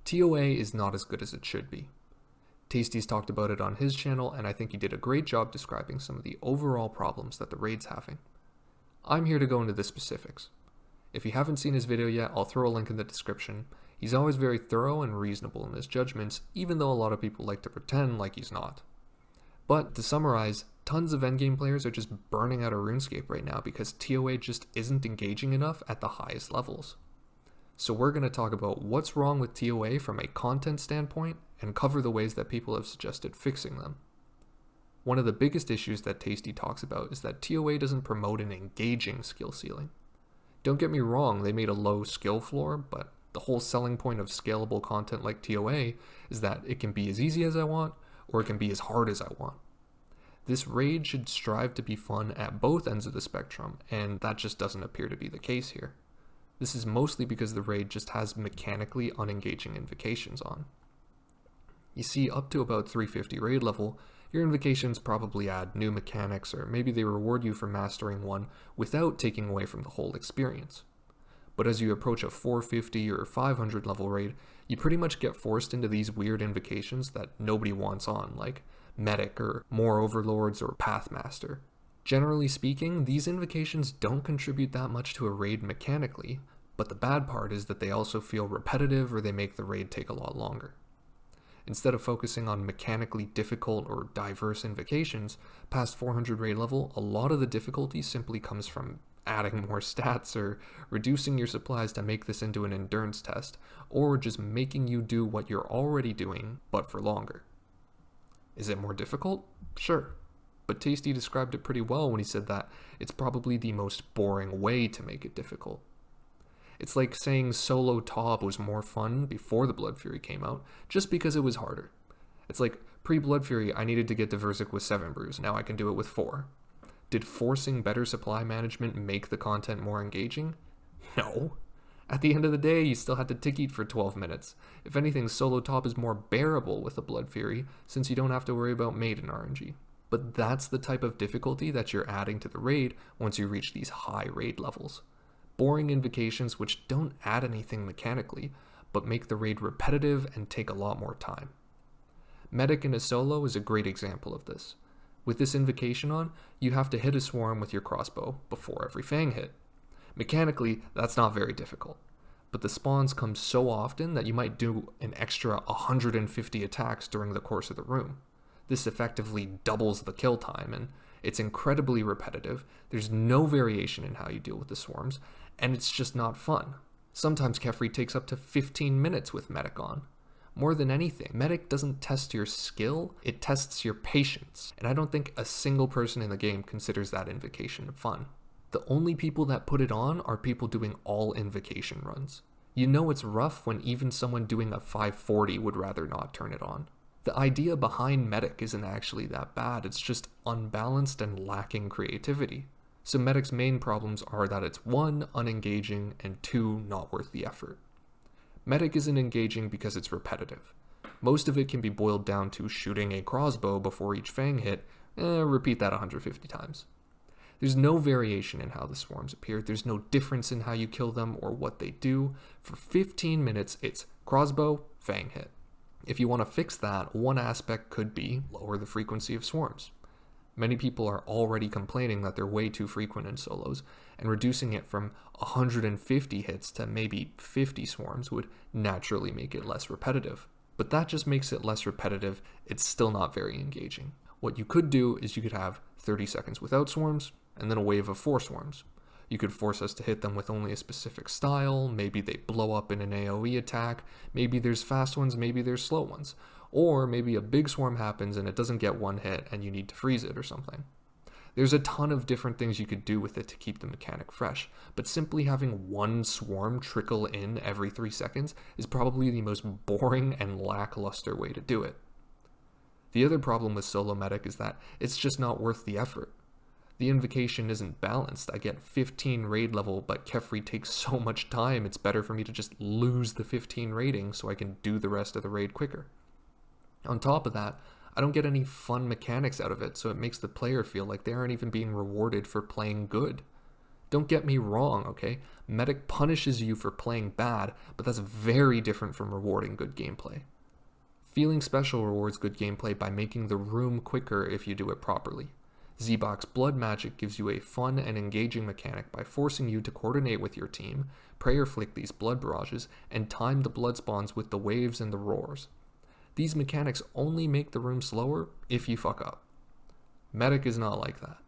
TOA is not as good as it should be. Tasty's talked about it on his channel, and I think he did a great job describing some of the overall problems that the raid's having. I'm here to go into the specifics. If you haven't seen his video yet, I'll throw a link in the description. He's always very thorough and reasonable in his judgments, even though a lot of people like to pretend like he's not. But to summarize, tons of endgame players are just burning out of RuneScape right now because TOA just isn't engaging enough at the highest levels. So we're going to talk about what's wrong with TOA from a content standpoint and cover the ways that people have suggested fixing them. One of the biggest issues that Tasty talks about is that TOA doesn't promote an engaging skill ceiling. Don't get me wrong, they made a low skill floor, but the whole selling point of scalable content like TOA is that it can be as easy as I want, or it can be as hard as I want. This raid should strive to be fun at both ends of the spectrum, and that just doesn't appear to be the case here. This is mostly because the raid just has mechanically unengaging invocations on. You see, up to about 350 raid level, your invocations probably add new mechanics, or maybe they reward you for mastering one without taking away from the whole experience. But as you approach a 450 or 500 level raid, you pretty much get forced into these weird invocations that nobody wants on, like Medic or More Overlords or Pathmaster. Generally speaking, these invocations don't contribute that much to a raid mechanically, but the bad part is that they also feel repetitive or they make the raid take a lot longer. Instead of focusing on mechanically difficult or diverse invocations, past 400 raid level, a lot of the difficulty simply comes from adding more stats or reducing your supplies to make this into an endurance test, or just making you do what you're already doing, but for longer. Is it more difficult? Sure. But Tasty described it pretty well when he said that it's probably the most boring way to make it difficult. It's like saying solo top was more fun before the Blood Fury came out, just because it was harder. It's like, pre-Blood Fury I needed to get to Versic with 7 brews, now I can do it with 4. Did forcing better supply management make the content more engaging? No. At the end of the day, you still had to tick eat for 12 minutes. If anything, solo top is more bearable with a Blood Fury, since you don't have to worry about maiden RNG. But that's the type of difficulty that you're adding to the raid once you reach these high raid levels. Boring invocations which don't add anything mechanically, but make the raid repetitive and take a lot more time. Medic in a solo is a great example of this. With this invocation on, you have to hit a swarm with your crossbow before every fang hit. Mechanically, that's not very difficult, but the spawns come so often that you might do an extra 150 attacks during the course of the room. This effectively doubles the kill time, and it's incredibly repetitive, there's no variation in how you deal with the swarms, and it's just not fun. Sometimes Kefri takes up to 15 minutes with Medic on. More than anything, Medic doesn't test your skill, it tests your patience, and I don't think a single person in the game considers that invocation fun. The only people that put it on are people doing all invocation runs. You know it's rough when even someone doing a 540 would rather not turn it on. The idea behind Medic isn't actually that bad, it's just unbalanced and lacking creativity. So Medic's main problems are that it's 1, unengaging, and 2, not worth the effort. Medic isn't engaging because it's repetitive. Most of it can be boiled down to shooting a crossbow before each fang hit, repeat that 150 times. There's no variation in how the swarms appear, there's no difference in how you kill them or what they do. For 15 minutes, it's crossbow, fang hit. If you want to fix that, one aspect could be lower the frequency of swarms. Many people are already complaining that they're way too frequent in solos, and reducing it from 150 hits to maybe 50 swarms would naturally make it less repetitive. But that just makes it less repetitive, it's still not very engaging. What you could do is you could have 30 seconds without swarms, and then a wave of 4 swarms. You could force us to hit them with only a specific style, maybe they blow up in an AoE attack, maybe there's fast ones, maybe there's slow ones. Or maybe a big swarm happens and it doesn't get one hit and you need to freeze it or something. There's a ton of different things you could do with it to keep the mechanic fresh, but simply having one swarm trickle in every 3 seconds is probably the most boring and lackluster way to do it. The other problem with solo Medic is that it's just not worth the effort. The invocation isn't balanced. I get 15 raid level, but Kefri takes so much time, it's better for me to just lose the 15 rating so I can do the rest of the raid quicker. On top of that, I don't get any fun mechanics out of it, so it makes the player feel like they aren't even being rewarded for playing good. Don't get me wrong, okay? Medic punishes you for playing bad, but that's very different from rewarding good gameplay. Feeling Special rewards good gameplay by making the room quicker if you do it properly. Z-Box Blood Magic gives you a fun and engaging mechanic by forcing you to coordinate with your team, prayer flick these blood barrages, and time the blood spawns with the waves and the roars. These mechanics only make the room slower if you fuck up. Medic is not like that.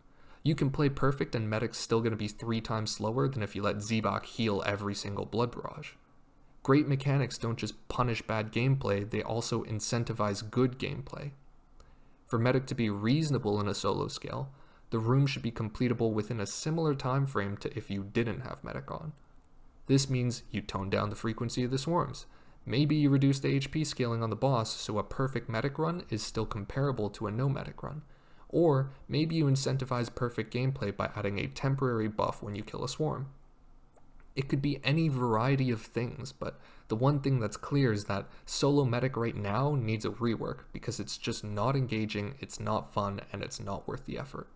You can play perfect and Medic's still going to be 3 times slower than if you let Z-Box heal every single blood barrage. Great mechanics don't just punish bad gameplay, they also incentivize good gameplay. For Medic to be reasonable in a solo scale, the room should be completable within a similar time frame to if you didn't have Medic on. This means you tone down the frequency of the swarms. Maybe you reduce the HP scaling on the boss so a perfect Medic run is still comparable to a no Medic run. Or maybe you incentivize perfect gameplay by adding a temporary buff when you kill a swarm. It could be any variety of things, but the one thing that's clear is that solo Medic right now needs a rework because it's just not engaging, it's not fun, and it's not worth the effort.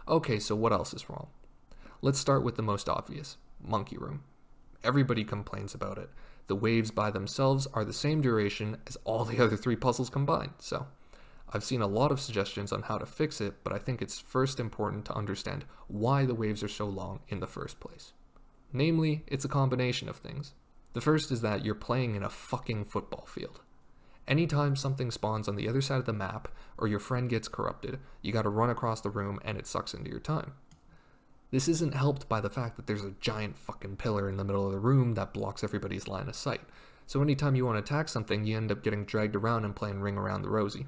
Okay, so what else is wrong? Let's start with the most obvious, Monkey Room. Everybody complains about it. The waves by themselves are the same duration as all the other 3 puzzles combined, so I've seen a lot of suggestions on how to fix it, but I think it's first important to understand why the waves are so long in the first place. Namely, it's a combination of things. The first is that you're playing in a fucking football field. Anytime something spawns on the other side of the map, or your friend gets corrupted, you gotta run across the room and it sucks into your time. This isn't helped by the fact that there's a giant fucking pillar in the middle of the room that blocks everybody's line of sight. So anytime you want to attack something, you end up getting dragged around and playing Ring Around the Rosie.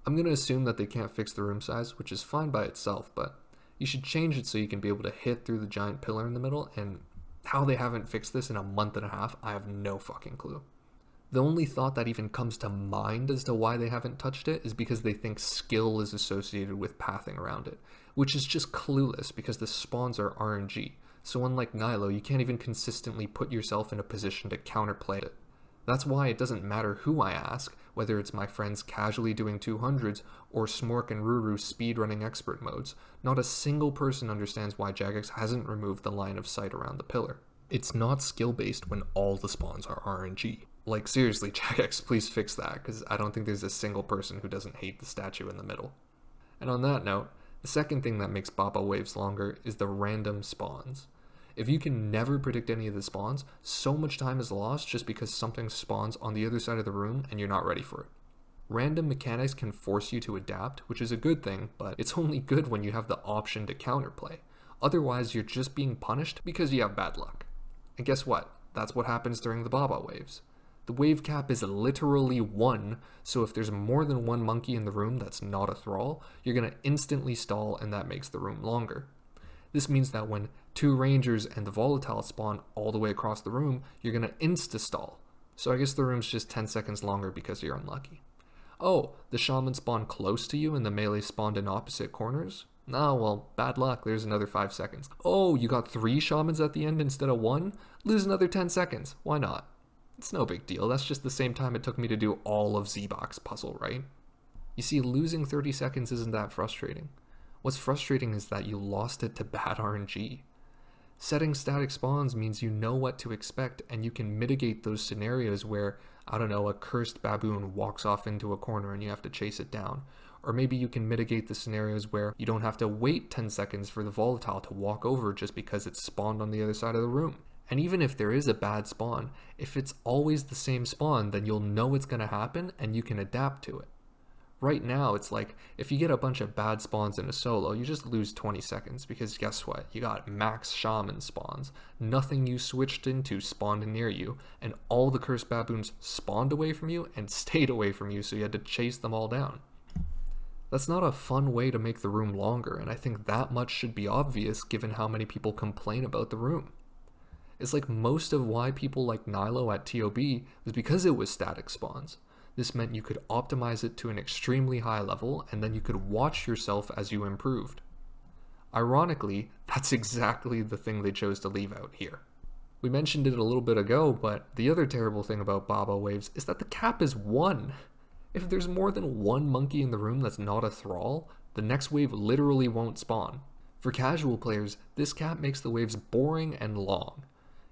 I'm gonna assume that they can't fix the room size, which is fine by itself, but you should change it so you can be able to hit through the giant pillar in the middle, and how they haven't fixed this in a month and a half, I have no fucking clue. The only thought that even comes to mind as to why they haven't touched it is because they think skill is associated with pathing around it, which is just clueless because the spawns are RNG, so unlike Nilo, you can't even consistently put yourself in a position to counterplay it. That's why it doesn't matter who I ask, whether it's my friends casually doing 200s or Smork and Ruru speedrunning expert modes. Not a single person understands why Jagex hasn't removed the line of sight around the pillar. It's not skill based when all the spawns are RNG. Like seriously, Jagex, please fix that, because I don't think there's a single person who doesn't hate the statue in the middle. And on that note, the second thing that makes Baba waves longer is the random spawns. If you can never predict any of the spawns, so much time is lost just because something spawns on the other side of the room and you're not ready for it. Random mechanics can force you to adapt, which is a good thing, but it's only good when you have the option to counterplay. Otherwise, you're just being punished because you have bad luck. And guess what? That's what happens during the Baba waves. The wave cap is literally 1, so if there's more than 1 monkey in the room that's not a thrall, you're going to instantly stall and that makes the room longer. This means that when 2 rangers and the Volatile spawn all the way across the room, you're going to insta-stall. So I guess the room's just 10 seconds longer because you're unlucky. Oh, the shaman spawned close to you and the melee spawned in opposite corners? Oh, well, bad luck, there's another 5 seconds. Oh, you got 3 shamans at the end instead of 1? Lose another 10 seconds, why not? It's no big deal, that's just the same time it took me to do all of Z-Box puzzle, right? You see, losing 30 seconds isn't that frustrating. What's frustrating is that you lost it to bad RNG. Setting static spawns means you know what to expect and you can mitigate those scenarios where, I don't know, a cursed baboon walks off into a corner and you have to chase it down. Or maybe you can mitigate the scenarios where you don't have to wait 10 seconds for the Volatile to walk over just because it's spawned on the other side of the room. And even if there is a bad spawn, if it's always the same spawn, then you'll know it's going to happen and you can adapt to it. Right now, it's like, if you get a bunch of bad spawns in a solo, you just lose 20 seconds, because guess what? You got max shaman spawns. Nothing you switched into spawned near you, and all the cursed baboons spawned away from you and stayed away from you, so you had to chase them all down. That's not a fun way to make the room longer, and I think that much should be obvious given how many people complain about the room. It's like most of why people like Nilo at TOB was because it was static spawns. This meant you could optimize it to an extremely high level, and then you could watch yourself as you improved. Ironically, that's exactly the thing they chose to leave out here. We mentioned it a little bit ago, but the other terrible thing about Baba waves is that the cap is 1. If there's more than 1 monkey in the room that's not a thrall, the next wave literally won't spawn. For casual players, this cap makes the waves boring and long.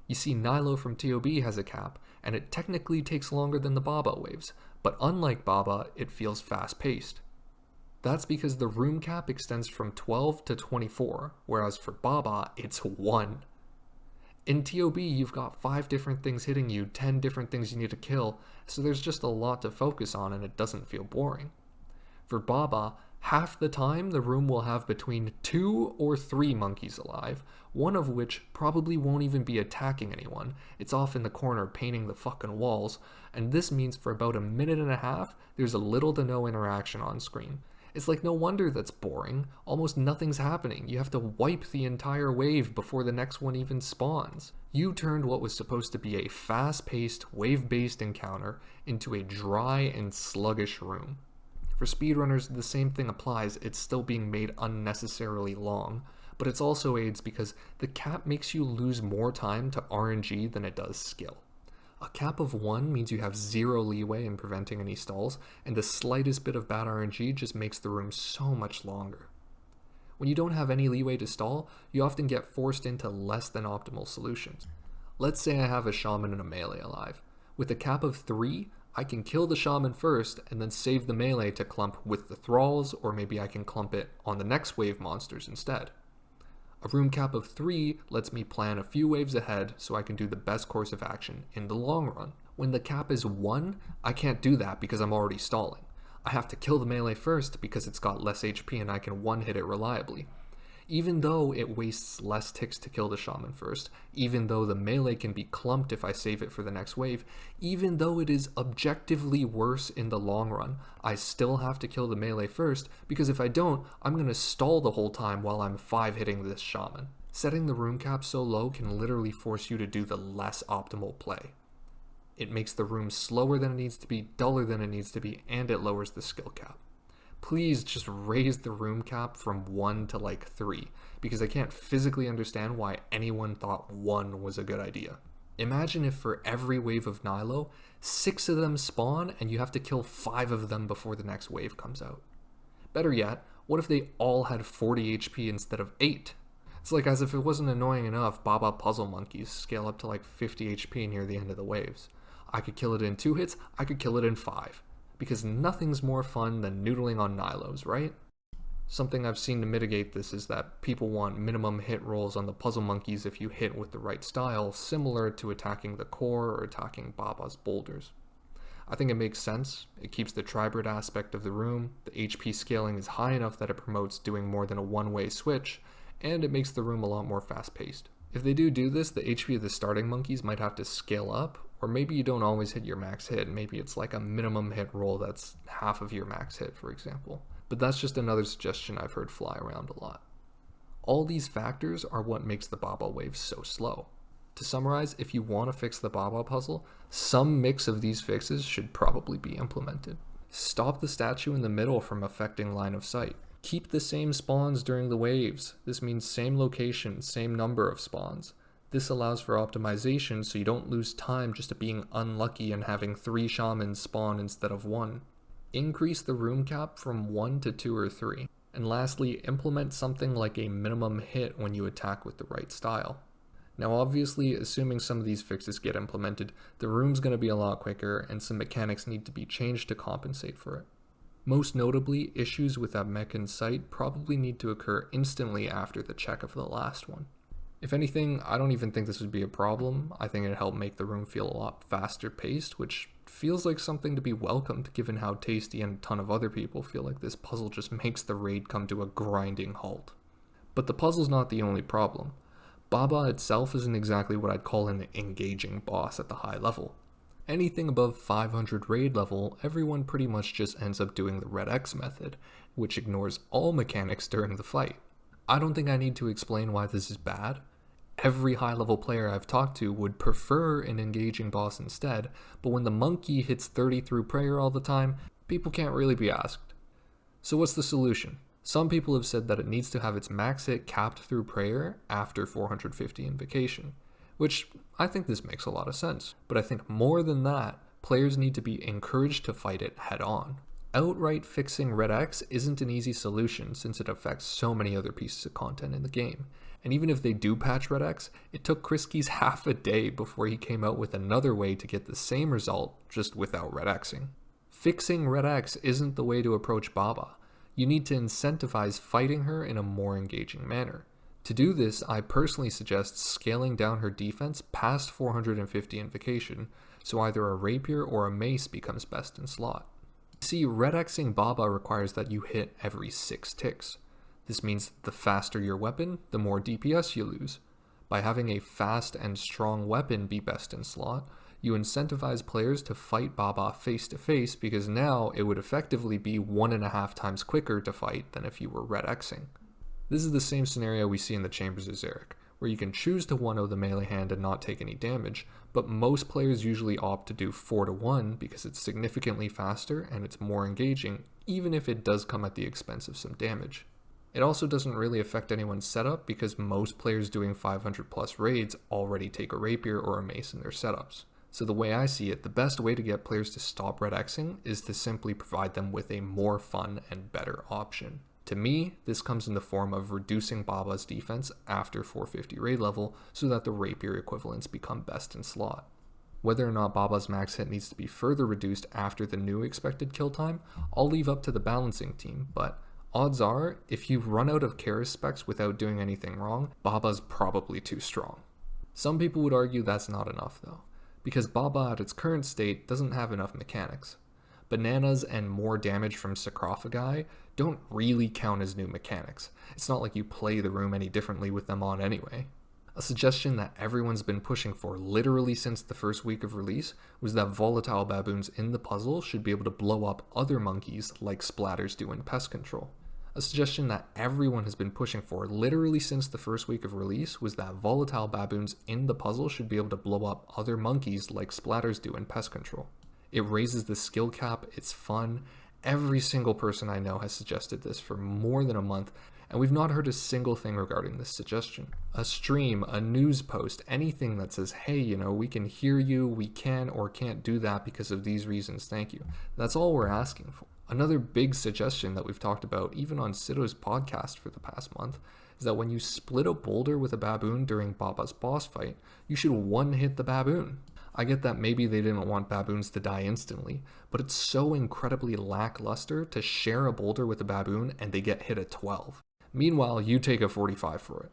You see, Nilo from TOB has a cap, and it technically takes longer than the Baba waves, but unlike Baba, it feels fast-paced. That's because the room cap extends from 12 to 24, whereas for Baba, it's 1. In TOB, you've got 5 different things hitting you, 10 different things you need to kill, so there's just a lot to focus on and it doesn't feel boring. For Baba, half the time the room will have between 2 or 3 monkeys alive, one of which probably won't even be attacking anyone. It's off in the corner painting the fucking walls, and this means for about a minute and a half, there's a little to no interaction on screen. It's like no wonder that's boring. Almost nothing's happening. You have to wipe the entire wave before the next one even spawns. You turned what was supposed to be a fast-paced, wave-based encounter into a dry and sluggish room. For speedrunners, the same thing applies. It's still being made unnecessarily long, but it's also aids because the cap makes you lose more time to RNG than it does skill. A cap of 1 means you have 0 leeway in preventing any stalls, and the slightest bit of bad RNG just makes the room so much longer. When you don't have any leeway to stall, you often get forced into less than optimal solutions. Let's say I have a shaman and a melee alive. With a cap of 3, I can kill the shaman first and then save the melee to clump with the thralls, or maybe I can clump it on the next wave monsters instead. A room cap of 3 lets me plan a few waves ahead so I can do the best course of action in the long run. When the cap is 1, I can't do that because I'm already stalling. I have to kill the melee first because it's got less HP and I can one-hit it reliably. Even though it wastes less ticks to kill the shaman first, even though the melee can be clumped if I save it for the next wave, even though it is objectively worse in the long run, I still have to kill the melee first because if I don't, I'm going to stall the whole time while I'm 5-hitting this shaman. Setting the room cap so low can literally force you to do the less optimal play. It makes the room slower than it needs to be, duller than it needs to be, and it lowers the skill cap. Please just raise the room cap from 1 to like 3, because I can't physically understand why anyone thought 1 was a good idea. Imagine if for every wave of Nilo, 6 of them spawn and you have to kill 5 of them before the next wave comes out. Better yet, what if they all had 40 HP instead of 8? It's like as if it wasn't annoying enough, Baba puzzle monkeys scale up to like 50 HP near the end of the waves. I could kill it in 2 hits, I could kill it in 5. Because nothing's more fun than noodling on Nilos, right? Something I've seen to mitigate this is that people want minimum hit rolls on the puzzle monkeys if you hit with the right style, similar to attacking the core or attacking Baba's Boulders. I think it makes sense. It keeps the tribrid aspect of the room, the HP scaling is high enough that it promotes doing more than a one-way switch, and it makes the room a lot more fast-paced. If they do this, the HP of the starting monkeys might have to scale up, or maybe you don't always hit your max hit, maybe it's like a minimum hit roll that's half of your max hit, for example. But that's just another suggestion I've heard fly around a lot. All these factors are what makes the Baba wave so slow. To summarize, if you want to fix the Baba puzzle, some mix of these fixes should probably be implemented. Stop the statue in the middle from affecting line of sight. Keep the same spawns during the waves. This means same location, same number of spawns. This allows for optimization so you don't lose time just being unlucky and having 3 shamans spawn instead of 1. Increase the room cap from 1 to 2 or 3. And lastly, implement something like a minimum hit when you attack with the right style. Now obviously, assuming some of these fixes get implemented, the room's going to be a lot quicker and some mechanics need to be changed to compensate for it. Most notably, issues with that mech in sight probably need to occur instantly after the check of the last one. If anything, I don't even think this would be a problem. I think it'd help make the room feel a lot faster paced, which feels like something to be welcomed given how Tasty and a ton of other people feel like this puzzle just makes the raid come to a grinding halt. But the puzzle's not the only problem. Baba itself isn't exactly what I'd call an engaging boss at the high level. Anything above 500 raid level, everyone pretty much just ends up doing the red X method, which ignores all mechanics during the fight. I don't think I need to explain why this is bad. Every high level player I've talked to would prefer an engaging boss instead, but when the monkey hits 30 through prayer all the time, people can't really be asked. So what's the solution? Some people have said that it needs to have its max hit capped through prayer after 450 Invocation, which I think this makes a lot of sense, but I think more than that, players need to be encouraged to fight it head on. Outright fixing Red X isn't an easy solution since it affects so many other pieces of content in the game. And even if they do patch Red X, it took Kriski's half a day before he came out with another way to get the same result, just without Red Xing. Fixing Red X isn't the way to approach Baba. You need to incentivize fighting her in a more engaging manner. To do this, I personally suggest scaling down her defense past 450 Invocation, so either a Rapier or a Mace becomes best in slot. See, Red Xing Baba requires that you hit every 6 ticks. This means the faster your weapon, the more DPS you lose. By having a fast and strong weapon be best in slot, you incentivize players to fight Baba face to face because now it would effectively be 1.5 times quicker to fight than if you were Red Xing. This is the same scenario we see in the Chambers of Xeric, where you can choose to 1-0 the melee hand and not take any damage, but most players usually opt to do 4-1 because it's significantly faster and it's more engaging, even if it does come at the expense of some damage. It also doesn't really affect anyone's setup because most players doing 500 plus raids already take a Rapier or a Mace in their setups. So the way I see it, the best way to get players to stop Red Xing is to simply provide them with a more fun and better option. To me, this comes in the form of reducing Baba's defense after 450 raid level so that the Rapier equivalents become best in slot. Whether or not Baba's max hit needs to be further reduced after the new expected kill time, I'll leave up to the balancing team, but odds are, if you run out of Karis specs without doing anything wrong, Baba's probably too strong. Some people would argue that's not enough though, because Baba at its current state doesn't have enough mechanics. Bananas and more damage from sarcophagi don't really count as new mechanics. It's not like you play the room any differently with them on anyway. A suggestion that everyone's been pushing for literally since the first week of release was that Volatile Baboons in the puzzle should be able to blow up other monkeys like splatters do in Pest Control. A suggestion that everyone has been pushing for literally since the first week of release was that Volatile Baboons in the puzzle should be able to blow up other monkeys like splatters do in Pest Control. It raises the skill cap, it's fun. Every single person I know has suggested this for more than a month, and we've not heard a single thing regarding this suggestion. A stream, a news post, anything that says, hey, we can hear you, we can or can't do that because of these reasons, thank you. That's all we're asking for. Another big suggestion that we've talked about, even on Sito's podcast for the past month, is that when you split a boulder with a baboon during Baba's boss fight, you should one-hit the baboon. I get that maybe they didn't want baboons to die instantly, but it's so incredibly lackluster to share a boulder with a baboon and they get hit at 12. Meanwhile, you take a 45 for it.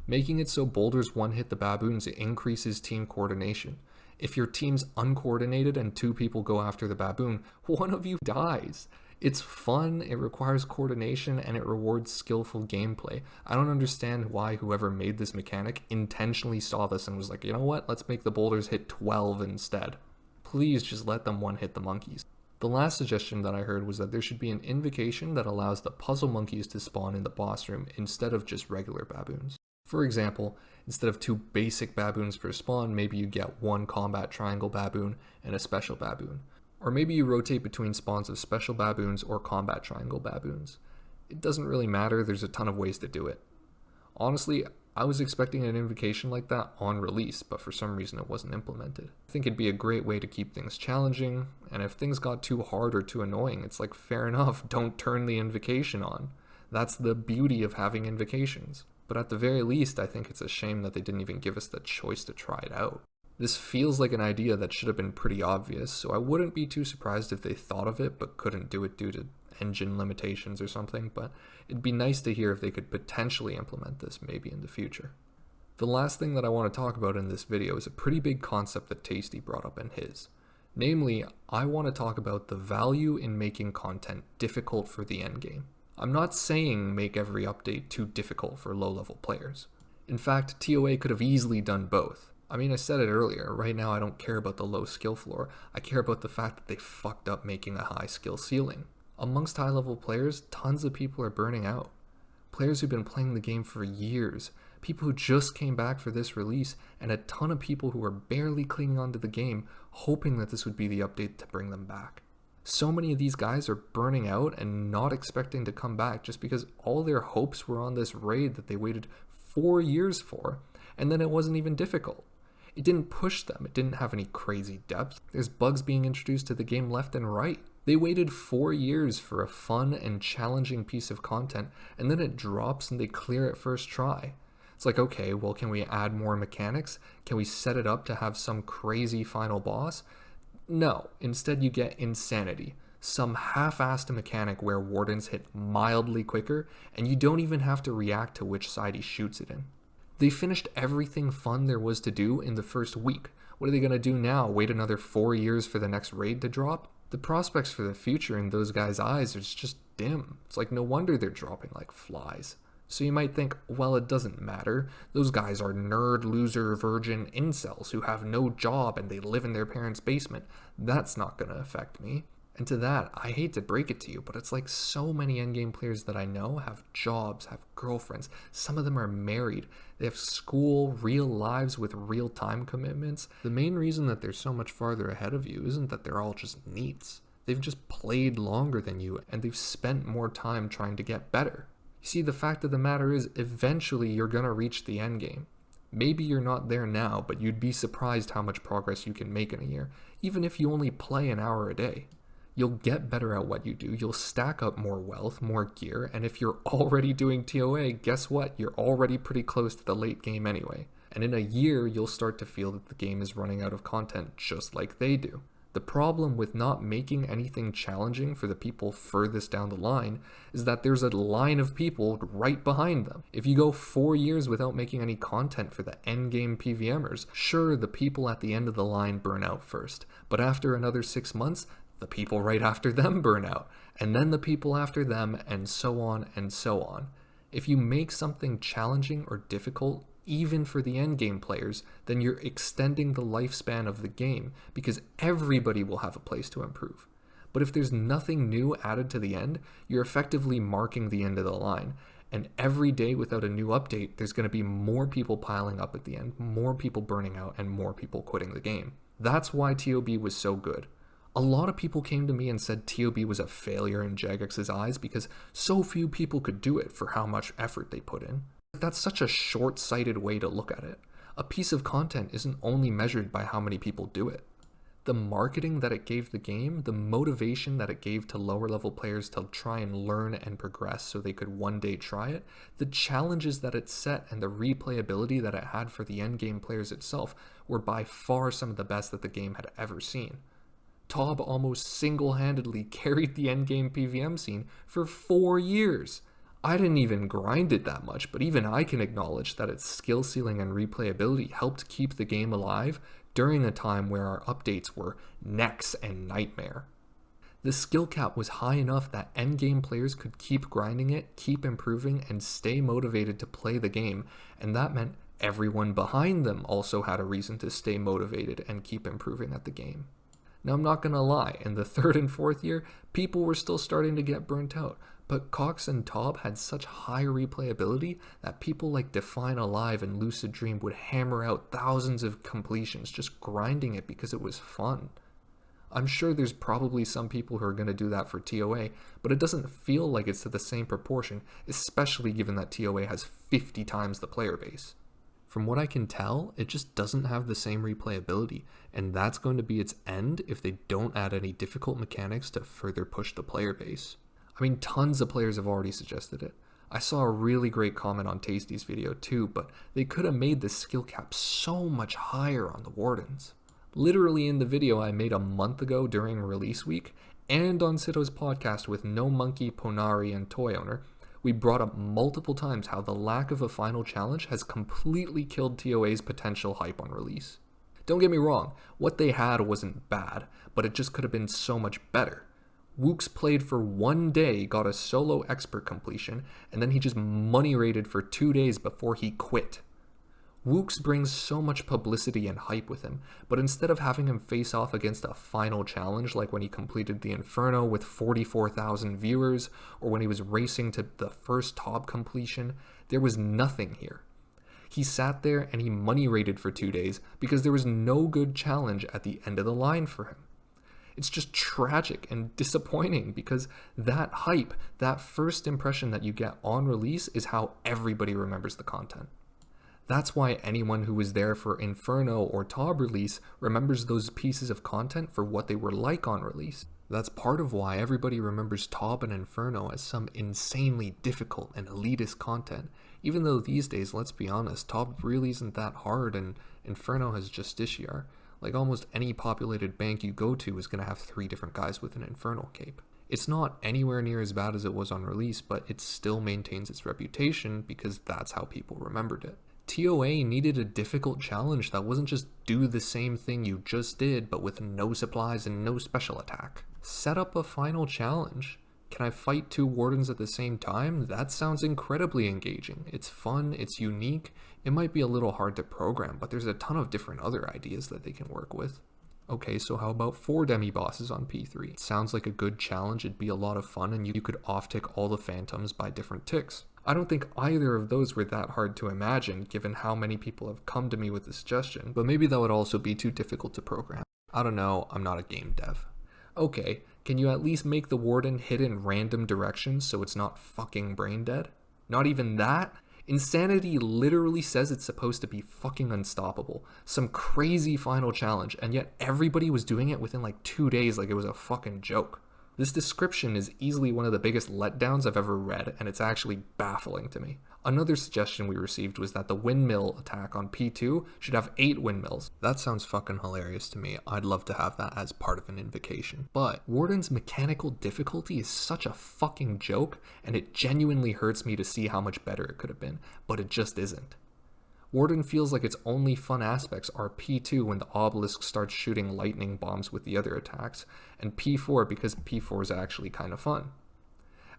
Making it so boulders one-hit the baboons increases team coordination. If your team's uncoordinated and 2 people go after the baboon, one of you dies. It's fun, it requires coordination, and it rewards skillful gameplay. I don't understand why whoever made this mechanic intentionally saw this and was like, you know what, let's make the boulders hit 12 instead. Please just let them one-hit the monkeys. The last suggestion that I heard was that there should be an invocation that allows the puzzle monkeys to spawn in the boss room instead of just regular baboons. For example, instead of 2 basic baboons per spawn, maybe you get 1 combat triangle baboon and a special baboon. Or maybe you rotate between spawns of special baboons or combat triangle baboons. It doesn't really matter, there's a ton of ways to do it. Honestly, I was expecting an invocation like that on release, but for some reason it wasn't implemented. I think it'd be a great way to keep things challenging, and if things got too hard or too annoying, it's like, fair enough, don't turn the invocation on. That's the beauty of having invocations. But at the very least, I think it's a shame that they didn't even give us the choice to try it out. This feels like an idea that should have been pretty obvious, so I wouldn't be too surprised if they thought of it but couldn't do it due to engine limitations or something, but it'd be nice to hear if they could potentially implement this maybe in the future. The last thing that I want to talk about in this video is a pretty big concept that Tasty brought up in his. Namely, I want to talk about the value in making content difficult for the endgame. I'm not saying make every update too difficult for low-level players. In fact, TOA could have easily done both. I mean, I said it earlier, right now I don't care about the low skill floor, I care about the fact that they fucked up making a high skill ceiling. Amongst high level players, tons of people are burning out. Players who've been playing the game for years, people who just came back for this release, and a ton of people who are barely clinging onto the game, hoping that this would be the update to bring them back. So many of these guys are burning out and not expecting to come back just because all their hopes were on this raid that they waited 4 years for, and then it wasn't even difficult. It didn't push them, it didn't have any crazy depth. There's bugs being introduced to the game left and right. They waited 4 years for a fun and challenging piece of content, and then it drops and they clear it first try. It's like, okay, well, can we add more mechanics? Can we set it up to have some crazy final boss? No, instead you get Insanity, some half-assed mechanic where wardens hit mildly quicker, and you don't even have to react to which side he shoots it in. They finished everything fun there was to do in the first week. What are they going to do now? Wait another 4 years for the next raid to drop? The prospects for the future in those guys' eyes is just dim. It's like no wonder they're dropping like flies. So you might think, well, it doesn't matter. Those guys are nerd, loser, virgin incels who have no job and they live in their parents' basement. That's not going to affect me. And to that, I hate to break it to you, but it's like so many endgame players that I know have jobs, have girlfriends. Some of them are married. They have school, real lives with real time commitments. The main reason that they're so much farther ahead of you isn't that they're all just neats. They've just played longer than you and they've spent more time trying to get better. You see, the fact of the matter is, eventually you're going to reach the end game. Maybe you're not there now, but you'd be surprised how much progress you can make in a year, even if you only play an hour a day. You'll get better at what you do, you'll stack up more wealth, more gear, and if you're already doing TOA, guess what? You're already pretty close to the late game anyway. And in a year, you'll start to feel that the game is running out of content just like they do. The problem with not making anything challenging for the people furthest down the line is that there's a line of people right behind them. If you go 4 years without making any content for the endgame PVMers, sure, the people at the end of the line burn out first, but after another 6 months, the people right after them burn out, and then the people after them, and so on and so on. If you make something challenging or difficult, even for the endgame players, then you're extending the lifespan of the game, because everybody will have a place to improve. But if there's nothing new added to the end, you're effectively marking the end of the line. And every day without a new update, there's going to be more people piling up at the end, more people burning out, and more people quitting the game. That's why TOB was so good. A lot of people came to me and said TOB was a failure in Jagex's eyes because so few people could do it for how much effort they put in. That's such a short-sighted way to look at it. A piece of content isn't only measured by how many people do it. The marketing that it gave the game, the motivation that it gave to lower-level players to try and learn and progress so they could one day try it, the challenges that it set and the replayability that it had for the endgame players itself were by far some of the best that the game had ever seen. Tob almost single-handedly carried the endgame PVM scene for 4 years. I didn't even grind it that much, but even I can acknowledge that its skill ceiling and replayability helped keep the game alive during a time where our updates were Nex and Nightmare. The skill cap was high enough that endgame players could keep grinding it, keep improving, and stay motivated to play the game, and that meant everyone behind them also had a reason to stay motivated and keep improving at the game. Now, I'm not gonna lie, in the 3rd and 4th year, people were still starting to get burnt out, but Cox and Tob had such high replayability that people like Define Alive and Lucid Dream would hammer out thousands of completions just grinding it because it was fun. I'm sure there's probably some people who are going to do that for TOA, but it doesn't feel like it's to the same proportion, especially given that TOA has 50 times the player base. From what I can tell, it just doesn't have the same replayability, and that's going to be its end if they don't add any difficult mechanics to further push the player base. I mean, tons of players have already suggested it. I saw a really great comment on Tasty's video too, but they could have made the skill cap so much higher on the Wardens. Literally in the video I made a month ago during release week, and on Sito's podcast with No Monkey, Ponari, and Toy Owner, we brought up multiple times how the lack of a final challenge has completely killed TOA's potential hype on release. Don't get me wrong, what they had wasn't bad, but it just could have been so much better. Wooks played for 1 day, got a solo expert completion, and then he just money raided for 2 days before he quit. Wooks brings so much publicity and hype with him, but instead of having him face off against a final challenge like when he completed the Inferno with 44,000 viewers, or when he was racing to the first Tob completion, there was nothing here. He sat there and he money raided for 2 days because there was no good challenge at the end of the line for him. It's just tragic and disappointing because that hype, that first impression that you get on release is how everybody remembers the content. That's why anyone who was there for Inferno or Taub release remembers those pieces of content for what they were like on release. That's part of why everybody remembers Taub and Inferno as some insanely difficult and elitist content, even though these days, let's be honest, Taub really isn't that hard and Inferno has Justiciar. Like almost any populated bank you go to is going to have 3 different guys with an Infernal cape. It's not anywhere near as bad as it was on release, but it still maintains its reputation because that's how people remembered it. TOA needed a difficult challenge that wasn't just do the same thing you just did, but with no supplies and no special attack. Set up a final challenge. Can I fight 2 Wardens at the same time? That sounds incredibly engaging. It's fun, it's unique. It might be a little hard to program, but there's a ton of different other ideas that they can work with. Okay, so how about 4 demi-bosses on P3? It sounds like a good challenge, it'd be a lot of fun, and you could off-tick all the phantoms by different ticks. I don't think either of those were that hard to imagine, given how many people have come to me with the suggestion, but maybe that would also be too difficult to program. I don't know, I'm not a game dev. Okay, can you at least make the Warden hit in random directions so it's not fucking brain dead? Not even that? Insanity literally says it's supposed to be fucking unstoppable. Some crazy final challenge, and yet everybody was doing it within like 2 days like it was a fucking joke. This description is easily one of the biggest letdowns I've ever read, and it's actually baffling to me. Another suggestion we received was that the windmill attack on P2 should have 8 windmills. That sounds fucking hilarious to me. I'd love to have that as part of an invocation. But Warden's mechanical difficulty is such a fucking joke, and it genuinely hurts me to see how much better it could have been, but it just isn't. Warden feels like its only fun aspects are P2 when the obelisk starts shooting lightning bombs with the other attacks, and P4 because P4 is actually kind of fun.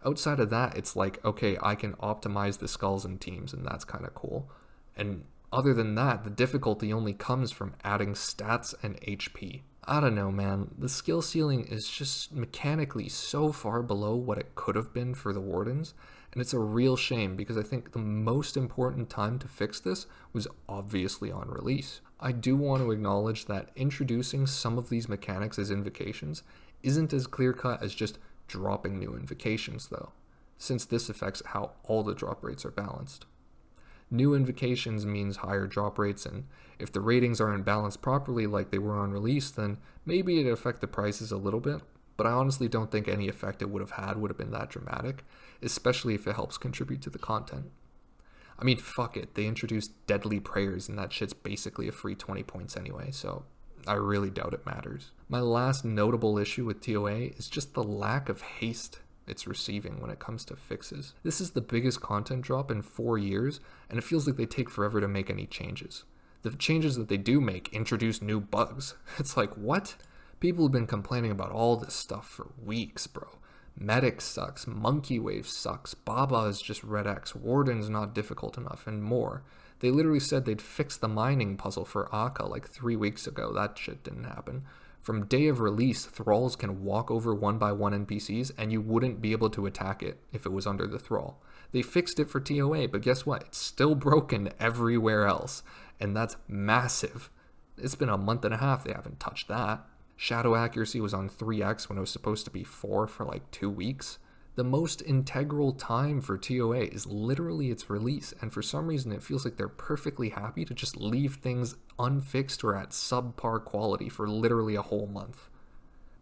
Outside of that, it's like, okay, I can optimize the skulls and teams, and that's kind of cool. And other than that, the difficulty only comes from adding stats and HP. I don't know, man. The skill ceiling is just mechanically so far below what it could have been for the Wardens, and it's a real shame because I think the most important time to fix this was obviously on release. I do want to acknowledge that introducing some of these mechanics as invocations isn't as clear-cut as just dropping new invocations though, since this affects how all the drop rates are balanced. New invocations means higher drop rates, and if the ratings aren't balanced properly like they were on release, then maybe it'd affect the prices a little bit, but I honestly don't think any effect it would have been that dramatic, especially if it helps contribute to the content. I mean, fuck it, they introduced Deadly Prayers and that shit's basically a free 20 points anyway, so I really doubt it matters. My last notable issue with TOA is just the lack of haste it's receiving when it comes to fixes. This is the biggest content drop in 4 years, and it feels like they take forever to make any changes. The changes that they do make introduce new bugs. It's like, what? People have been complaining about all this stuff for weeks, bro. Medic sucks, Monkey Wave sucks, Baba is just Red X, Warden's not difficult enough, and more. They literally said they'd fix the mining puzzle for Akka like 3 weeks ago. That shit didn't happen. From day of release, thralls can walk over 1x1 NPCs and you wouldn't be able to attack it if it was under the thrall. They fixed it for TOA, but guess what? It's still broken everywhere else, and that's massive. It's been a month and a half, they haven't touched that. Shadow accuracy was on 3x when it was supposed to be 4 for like 2 weeks. The most integral time for TOA is literally its release, and for some reason it feels like they're perfectly happy to just leave things unfixed or at subpar quality for literally a whole month.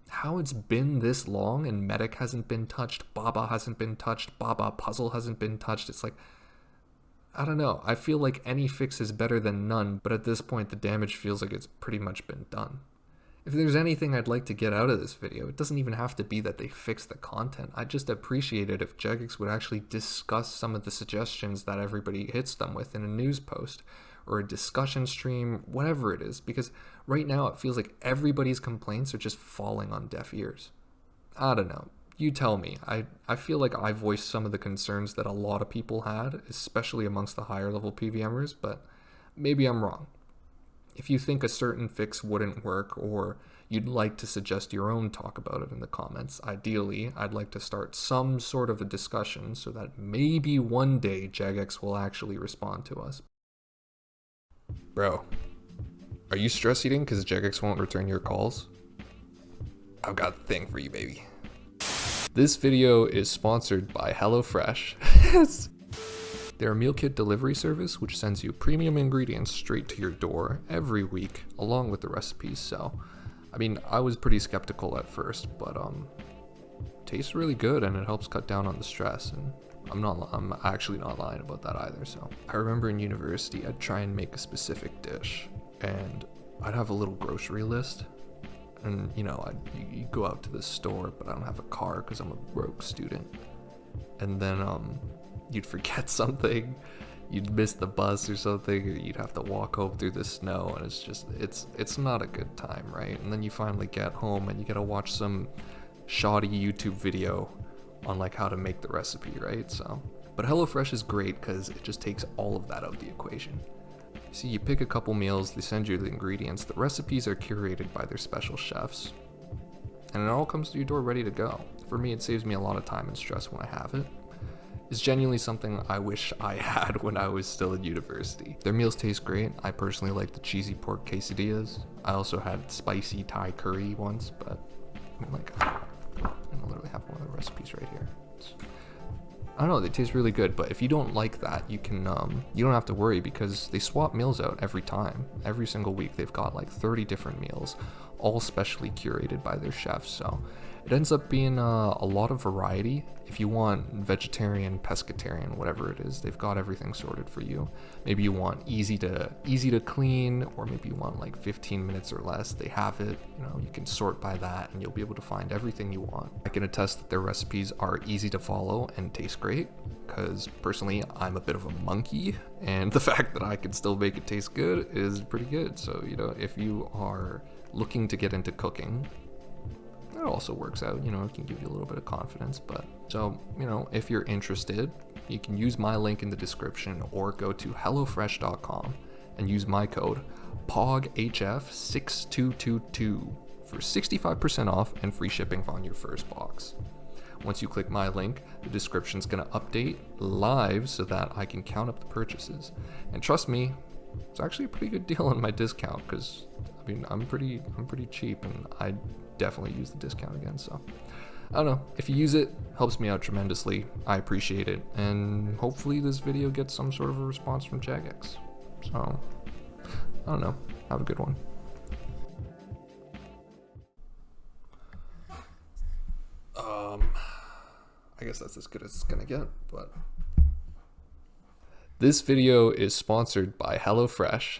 How it's been this long and Medic hasn't been touched, Baba hasn't been touched, Baba Puzzle hasn't been touched, it's like, I don't know, I feel like any fix is better than none, but at this point the damage feels like it's pretty much been done. If there's anything I'd like to get out of this video, it doesn't even have to be that they fix the content. I'd just appreciate it if Jagex would actually discuss some of the suggestions that everybody hits them with in a news post, or a discussion stream, whatever it is, because right now it feels like everybody's complaints are just falling on deaf ears. I don't know. You tell me. I feel like I voiced some of the concerns that a lot of people had, especially amongst the higher level PVMers, but maybe I'm wrong. If you think a certain fix wouldn't work, or you'd like to suggest your own, talk about it in the comments. Ideally, I'd like to start some sort of a discussion so that maybe one day Jagex will actually respond to us. Bro, are you stress eating because Jagex won't return your calls? I've got a thing for you, baby. This video is sponsored by HelloFresh. They're a meal kit delivery service which sends you premium ingredients straight to your door every week along with the recipes. So, I mean, I was pretty skeptical at first, but tastes really good and it helps cut down on the stress, and I'm actually not lying about that either. So, I remember in university I'd try and make a specific dish and I'd have a little grocery list. And you know, you go out to the store, but I don't have a car because I'm a broke student. And then you'd forget something, you'd miss the bus or something, or you'd have to walk home through the snow, and it's not a good time, right? And then you finally get home and you gotta watch some shoddy YouTube video on like how to make the recipe, right? So, but HelloFresh is great because it just takes all of that out of the equation. See, you pick a couple meals, they send you the ingredients, the recipes are curated by their special chefs, and it all comes to your door ready to go. For me, it saves me a lot of time and stress when I have it. It's genuinely something I wish I had when I was still in university. Their meals taste great. I personally like the cheesy pork quesadillas. I also had spicy Thai curry once, but I mean, like, I literally have one of the recipes right here. I don't know, they taste really good, but if you don't like that, you can, you don't have to worry because they swap meals out every time. Every single week, they've got like 30 different meals, all specially curated by their chefs, so it ends up being a lot of variety. If you want vegetarian, pescatarian, whatever it is, they've got everything sorted for you. Maybe you want easy to clean, or maybe you want like 15 minutes or less, they have it. You know, you can sort by that and you'll be able to find everything you want. I can attest that their recipes are easy to follow and taste great, because personally I'm a bit of a monkey, and the fact that I can still make it taste good is pretty good. So, you know, if you are looking to get into cooking, it also works out, you know, it can give you a little bit of confidence. But so, you know, if you're interested, you can use my link in the description or go to hellofresh.com and use my code POGHF6222 for 65% off and free shipping on your first box. Once you click my link, the description's gonna update live so that I can count up the purchases. And trust me, it's actually a pretty good deal on my discount, because I mean, I'm pretty cheap, and I definitely use the discount again. So I don't know, if you use it, helps me out tremendously. I appreciate it, and hopefully this video gets some sort of a response from Jagex. So I don't know, have a good one. I guess that's as good as it's gonna get, but this video is sponsored by HelloFresh.